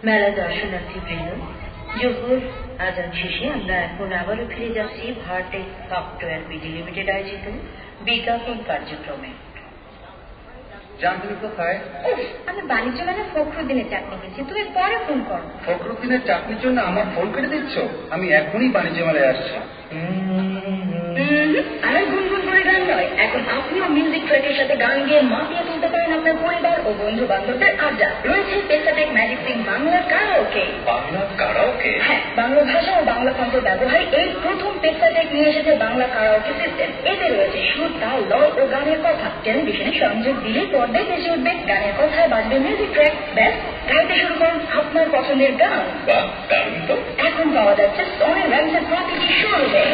মেলা দর্শনার্থীবৃন্দ, জোহর আজান শেষে আমরা এখন আবারও ফিরে যাচ্ছি ভার্টেক্স সফটওয়্যার বিডি লিমিটেড আয়োজিত বিজ্ঞাপন কার্যক্রমে। জানতুনি কোথায়? আমি বাণিজ্য মেলা ফখরুদ্দিনের চাকরি পেয়েছি, তুমি পরে ফোন করো। ফখরুদ্দিনের চাকরির জন্য আমার ফোন কেটে দিচ্ছ? আমি এখনই বাণিজ্য মেলায় আসছি। আর গুনগুন করে গান নয়, এখন আপনিও মিউজিক ট্র্যাকের সাথে গান গেয়ে মাতিয়ে তুলতে পারেন আপনার পরিবার ও বন্ধু বান্ধবদের আড্ডা। রয়েছে পেসাটেক magic sing Bangla karaoke. Bangla karaoke? হ্যাঁ, বাংলা ভাষা ও বাংলা কণ্ঠ ব্যবহারে এই প্রথম পেসাটেক নিয়ে এসেছে বাংলা কারাওকে সিস্টেম। এতে রয়েছে সুর, তাল, লয় ও গানের কথা। টেলিভিশনে সংযোগ দিলে পর্দায় ভেসে উঠবে গানের কথায় বাজবে মিউজিক ট্র্যাক। ব্যাস, গাইতে শুরু করুন আপনার পছন্দের গান। এখন পাওয়া যাচ্ছে সনি র্যামসের প্রতিটি শোরুমে।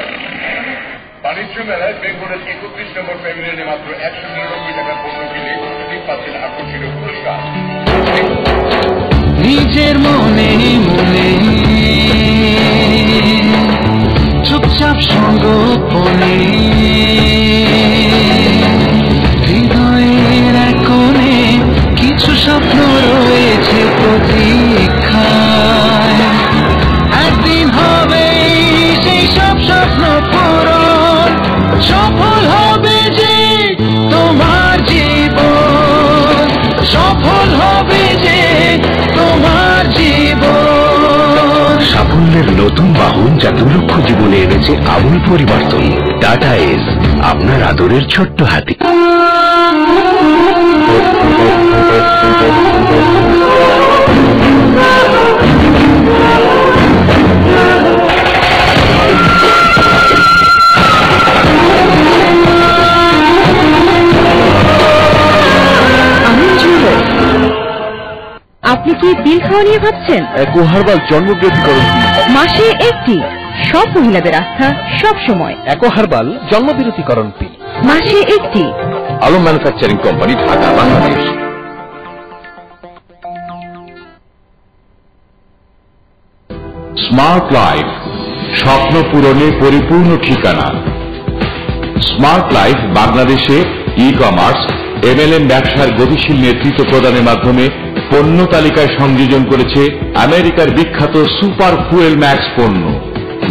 বাণিজ্য মেলায় বেঙ্গলের 31 নম্বর প্যাভিলিয়নে মাত্র 199 টাকা পণ্য কিনে আপনি পাচ্ছেন আকর্ষণীয় পুরস্কার। নিজের মনে মনে চুপচাপ সঙ্গোপনে হৃদয়ের এক কোণে কিছু স্বপ্ন রয়েছে প্রতীক্ষায়। একদিন হবে সেই সব স্বপ্ন পূরণ, সফল হবে যে তোমার জীবন, সফল হবে যে তোমার জীবন। সাফল্যের নতুন বাহন যা 2 লক্ষ জীবনে এনেছে আমূল পরিবর্তন। টাটা এস, আপনার আদরের ছোট্ট হাতি। আপনি কি বিল খাওয়া নিয়ে ভাবছেন? একোহারবাল জন্মবৃদ্ধিকরণ মাসে একটি, সব মহিলাদের আস্থা সব সময়। একোহারবাল জন্মবিরতিকরণ পিল মাসে একটি। Alam manufacturing company, Dhaka, Bangladesh. Smart life, স্বপ্ন পূরণে পরিপূর্ণ ঠিকানা। স্মার্ট লাইফ বাংলাদেশে ই-কমার্স MLM ব্যবসার গতিশীল নেতৃত্ব প্রদানের মাধ্যমে পণ্য তালিকায় সংযোজন করেছে আমেরিকার বিখ্যাত সুপার ফুয়েল ম্যাক্স পণ্য,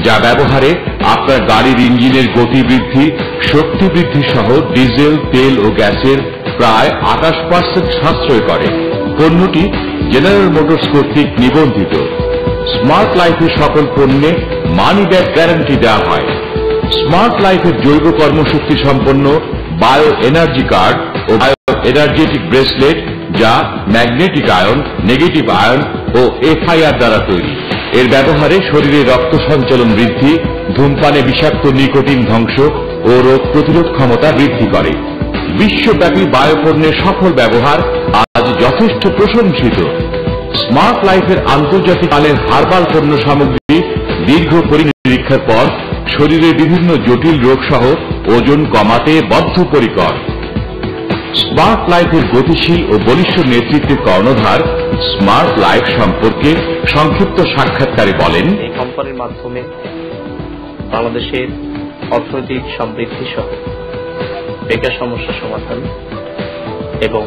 যা ব্যবহারে আপনার গাড়ির ইঞ্জিনের গতি বৃদ্ধি, শক্তি বৃদ্ধি সহ ডিজেল, তেল ও গ্যাসের প্রায় 28% সাশ্রয় করে। পণ্যটি জেনারেল মোটরস কর্তৃক নিবন্ধিত। স্মার্ট লাইফের সকল পণ্যে মানি ব্যাক গ্যারান্টি দেওয়া হয়। স্মার্ট লাইফের জৈব কর্মশক্তি সম্পন্ন বায়ো এনার্জি কার্ড ও বায়ো এনার্জেটিক ব্রেসলেট, যা ম্যাগনেটিক আয়ন, নেগেটিভ আয়ন ও FIR দ্বারা তৈরি। এর ব্যবহারে শরীরে রক্ত সঞ্চালন বৃদ্ধি, ধূমপানে বিষাক্ত নিকোটিন ধ্বংস ও রোগ প্রতিরোধ ক্ষমতা বৃদ্ধি করে। বিশ্বব্যাপী বায়োপণ্যের সফল ব্যবহার আজ যথেষ্ট প্রশংসিত। স্মার্ট লাইফের আন্তর্জাতিক মানের হার্বাল পণ্য সামগ্রী দীর্ঘ পরীক্ষার পর শরীরের বিভিন্ন জটিল রোগ সহ ওজন কমাতে বদ্ধপরিকর। স্মার্ট লাইফের গতিশীল ও বলিষ্ঠ নেতৃত্বের কর্ণধার স্মার্ট লাইফ সম্পর্কে সংক্ষিপ্ত সাক্ষাৎকারে বলেন, এই কোম্পানির মাধ্যমে বাংলাদেশের অর্থনৈতিক সমৃদ্ধি সহ বেকার সমস্যা সমাধান এবং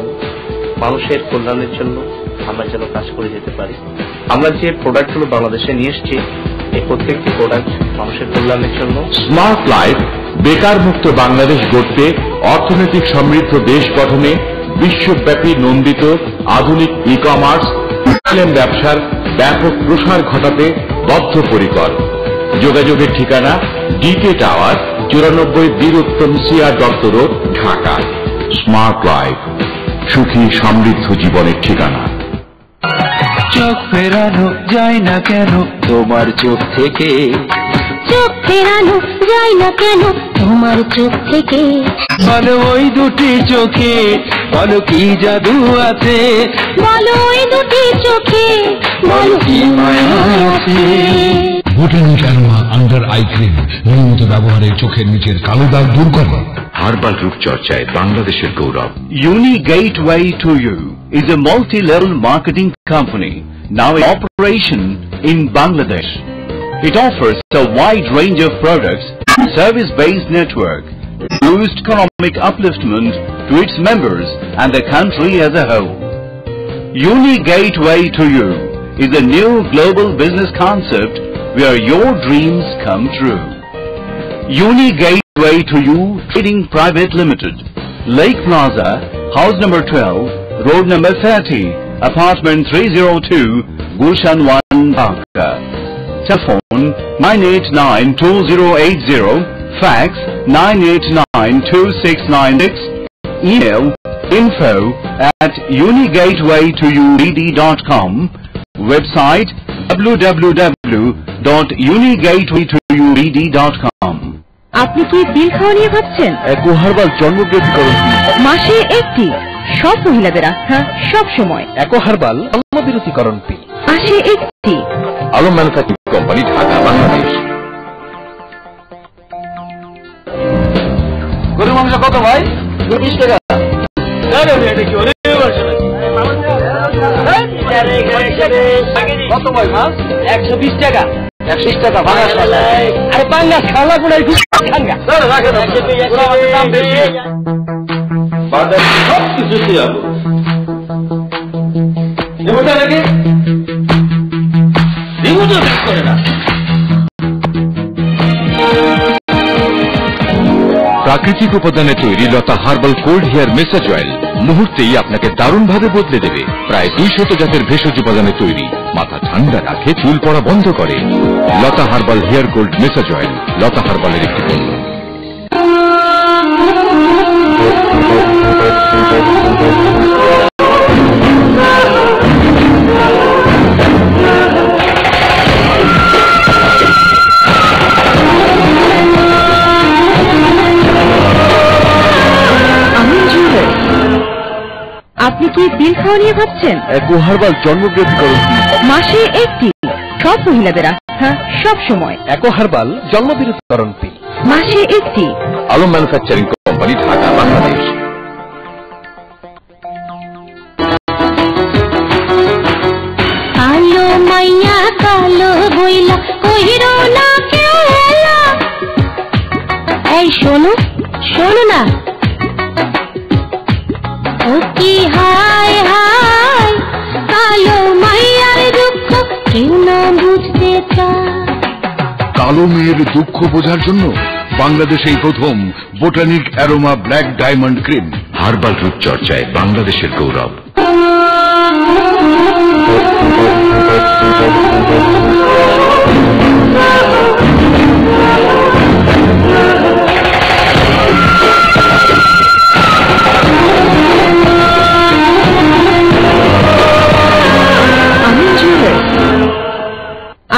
মানুষের কল্যাণের জন্য আমরা যেন কাজ করে যেতে পারি। আমরা যে প্রোডাক্টগুলো বাংলাদেশে নিয়ে এসেছি, এই প্রত্যেকটি প্রোডাক্ট মানুষের কল্যাণের জন্য। স্মার্ট লাইফ বেকার মুক্ত বাংলাদেশ গড়তে, অর্থনৈতিক সমৃদ্ধ দেশ গঠনে বিশ্বব্যাপী নন্দিত আধুনিক ই-কমার্স ব্যবসার ব্যাপক প্রসার ঘটাতে বদ্ধপরিকর। যোগাযোগের ঠিকানা DK tower 94 Birottam CR Dutta road, Dhaka. Smart life, সুখী সমৃদ্ধ জীবনের ঠিকানা। চোখ ফেরানো যায় না কেন তোমার চোখ থেকে, চোখ ফেরানো যায় না কেন তোমার চোখ থেকে, বলো ওই দুটি চোখে বলো কি জাদু আছে, বলো ওই দুটি চোখে বলো কি মায়া আছে। Botanic aroma under eye cream নিয়মিত ব্যবহারে চোখের নিচের কালো দাগ দূর করে। হার্বাল রূপচর্চায় বাংলাদেশের গৌরব। Uni Gateway to You is a multi-level marketing company now in operation in Bangladesh. It offers a wide range of products, service-based network, boost economic upliftment to its members and the country as a whole. Uni Gateway to You is a new global business concept where your dreams come true. Uni Gateway to You Trading Private Limited, Lake Plaza, House number 12, Road number 30, Apartment 302, Gulshan 1, Dhaka. Telephone 989-2080, fax 989-2696, email info@unigatewaytoyoued.com, website www.unigatewaytoyoued.com. আপনি কি বিল খাওয়া নিয়ে ভাবছেন? একো herbal জন্মবৃদ্ধিকরণ পিল, মাসে একটি, সব মহিলাদের আস্থা, সব সময়। একো হার্বাল জন্মবিরতিকরণ পিল, মাসে একটি। Alam manufacturing company, Dhaka, Bangladesh. গরুর মাংস কত ভাই? 20 টাকা। কত ভাই মাছ? 120 টাকা। 120 টাকা ভাঙা খালা। আরে ভাঙা খালা গুলাই ভাঙা। রাখেন দাম বেশি। বাজার সব কিছু দিয়ে যাবো। দেবতা নাকি? দেবতা ঠিক করে না। প্রাকৃতিক উপাদানে তৈরি লতা হার্বাল কোল্ড হেয়ার মেসাজ অয়েল মুহূর্তেই আপনাকে দারুণভাবে বদলে দেবে। প্রায় 200 জাতের ভেষজ উপাদানে তৈরি, মাথা ঠান্ডা রাখে, চুল পড়া বন্ধ করে। লতা হার্বাল হেয়ার কোল্ড মেসাজ অয়েল, লতা হার্বালের একটি পণ্য। আপনি কি বিল খাওয়া নিয়ে ভাবছেন? একো হার্বাল জন্মবৃদ্ধিকরণ পিল, মাসে একটি, সব মহিলাদের আস্থা, সব সময়। একো হার্বাল জন্মবিরতিকরণ পিল, মাসে একটি। Alam manufacturing company, Dhaka, Bangladesh. কালো মাইয়া কালো বইলা কইরো না কেউ এলা। এই শোনো, শোনো না, ও কি হায় হায় কালো মাইয়ার দুঃখ কেউ না বুঝতে চায়। কালো মেয়ের দুঃখ বোঝার জন্য বাংলাদেশেই প্রথম botanic aroma black diamond cream. Herbal রূপচর্চায় বাংলাদেশের গৌরব।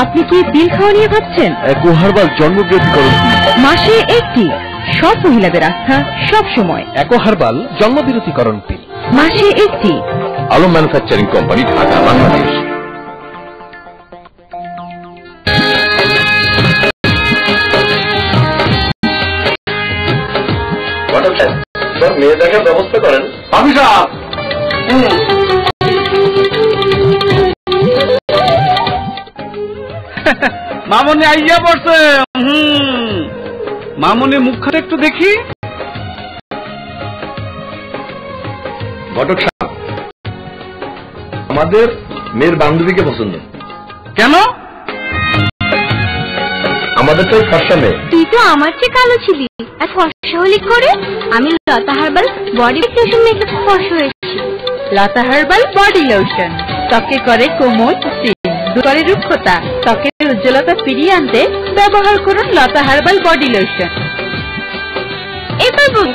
আপনি কি পিল খাওয়া নিয়ে ভাবছেন? একো হার্বাল জন্মবৃদ্ধিকরণ পিল, মাসে একটি, সব মহিলাদের আস্থা সব সময়। একো হার্বাল জন্মবিরতিকরণ পিল, মাসে একটি। Alam manufacturing company, Dhaka, Bangladesh. মেয়ে দেখার ব্যবস্থা করেন। মামনি আইয়া পড়ছে। মামনি মুখটা একটু দেখি। ঘটক সাহেব, আমাদের মেয়ের বান্ধবীকে পছন্দ। কেন? আমাদের তো ফর্সা মেয়ে। তুই তো আমার চেয়ে কালো ছিলি, আর ফর্সা হলি করে? আমি লতা হার্বাল বডি লোশন মেখে ফর্সা হয়েছি। লতা হার্বাল বডি লোশন ত্বকে করে কোমল স্টিম, দূর করে রুক্ষতা, ত্বকের উজ্জ্বলতা ফিরিয়ে আনতে ব্যবহার করুন লতা হার্বাল বডি লোশন। এবার বল